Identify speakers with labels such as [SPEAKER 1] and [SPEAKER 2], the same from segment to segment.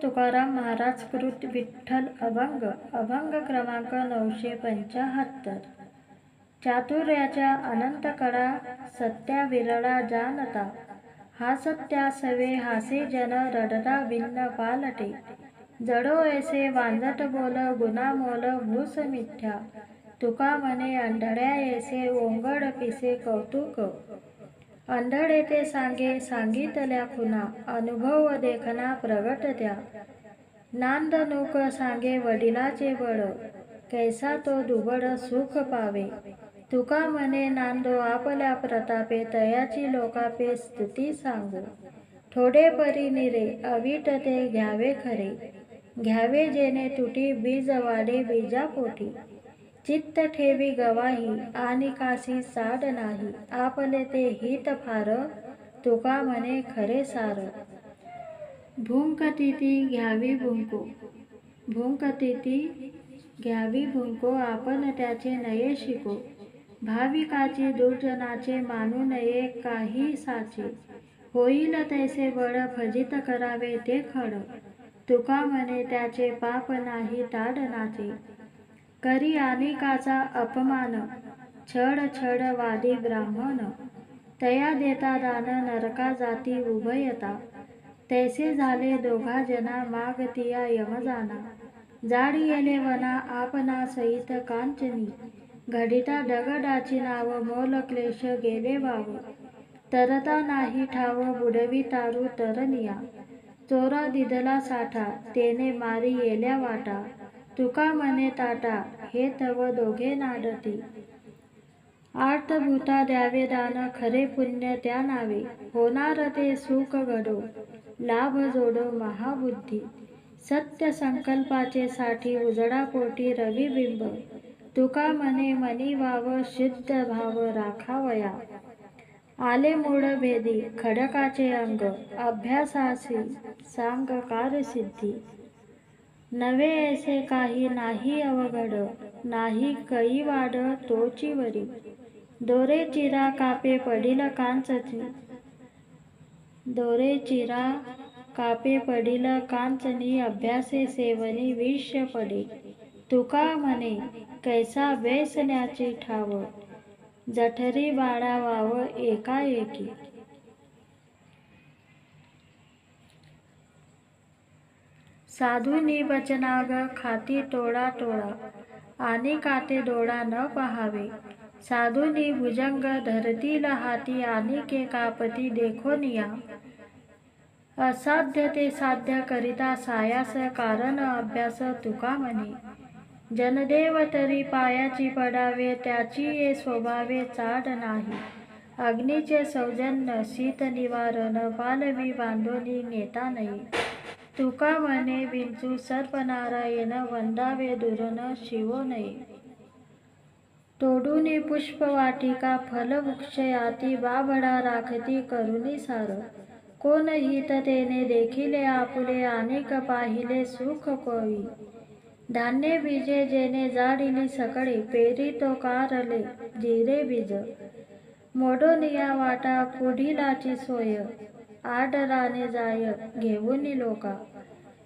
[SPEAKER 1] तुकाराम महाराज कृत विठ्ठल अभंग क्रमांक 975। चातुर्याच्या अनंत कडा सत्या विरळा जानता, हा सत्या सवे हासे जन रडता भिन्न पालटे। जडो ऐसे वांजट बोल गुना मोल भूस मिथ्या, तुका म्हणे अंधड्या ऐसे ओंगड पिसे कौतुक। अंधडे ते सांगे सांगितल्या खुना, अनुभव देखना प्रगट त्या। नांदणूक सांगे वडिलाचे बळ, कैसा तो दुबळ सुख पावे। तुका म्हणे नांदो आपल्या प्रतापे, तयाची लोकापे स्तुती सांगू। थोडे परी निरे अवीट ते घ्यावे खरे, घ्यावे जेणे तुटी बीज वाढे बीजापोटी। चित्त ठेवी गवाही आणि कासी साड नाही, आपले ते हित फार, तुका म्हणे खरे सार। भुंकतीती घ्यावी भुंको, भुंकतीती घ्यावी भुंको, आपण त्याचे नये शिको। भाविकाची दुर्जनाचे मानू नये काही साचे, होईल तैसे बळ फजित करावे ते खड। तुका म्हणे त्याचे पाप नाही ताडनाचे, करी अनेकाचा अपमान, छळ छळ वादी ब्राह्मण। तया देता दान नरका जाती उभयता, तैसे झाले दोघा जना मागतिया यमजाना। जाडी येले वना आपणा सहित कांचनी, घडिता दगडाची नाव मोल क्लेश गेले वाव। तरता नाही ठाव बुडवी तारू तरनिया, चोरा दिधला साठा तेने मारी येल्या वाटा। तुका म्हणे ताटा हे तव दोघे नाडती, आर्तभूता द्यावे दान खरे पुण्य त्या नावे। होणार ते सुख घडो लाभ जोडो महाबुद्धी, सत्य संकल्पाचे साठी उजडा पोटी रविबिंब। तुका म्हणे मनी वाव शुद्ध भाव राखावया, आले मूळ भेदी खडकाचे अंग। अभ्यासासी सांग कारसिद्धी, नवे ऐसे काही नाही अवघड, नाही कैवाड तोची वरी। दोरे चिरा कापे पडिल कांचनी, दोरे चिरा कापे पडिल कांचनी, अभ्यासे सेवनी विष पडे। तुका म्हणे कैसा बेसण्याची ठाव, जठरी बाळा वाव एकाएकी। साधुनी वचनाग खाती टोळा टोळा, आणि काते डोळा न पहावे। साधुनी भुजंग धरतील हाती, आणि के कापती देखोनिया। असाध्य ते साध्य करिता सायास, कारण अभ्यास तुका म्हणे। जनदेव तरी पायाची पडावे, त्याची ये स्वभावे चाड नाही। अग्नीचे सौजन्य शीत निवारण, पालवी बांधोनी नेता नये। तुका म्हणे विंचू सर्पनारायण, वंदावे दुरून शिवो नये। तोडूनी पुष्पवाटिका फलवृक्ष याती, बाभडा राखती करुणी सार। कोण हित तेने देखिले आपुले, अनेक पाहिले सुख कोई। धान्य बीजे जेने जाडिली सकळे, पेरी तो कारले जिरे बीज। मोडोनिया वाटा पुढिलाची सोय, आडराने जाय घेऊनी लोका।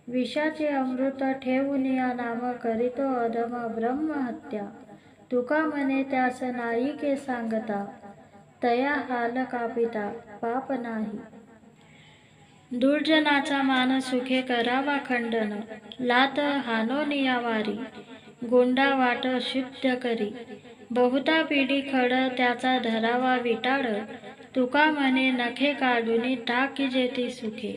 [SPEAKER 1] विषाचे अमृत ठेवूनिया नाम, करीतो अधम ब्रह्महत्या। तुका म्हणे त्यास नाही के सांगता, तया हाल कापिता पाप नाही। दुर्जनाचा मान सुखे करावा खंडन, लात हाणोनिया वारी। गोंडा वाट शुद्ध करी, बहुता पिढी खड त्याचा धरावा विटाळ। तुका म्हणे नखे काढूनी टाकीजे ती सुखे।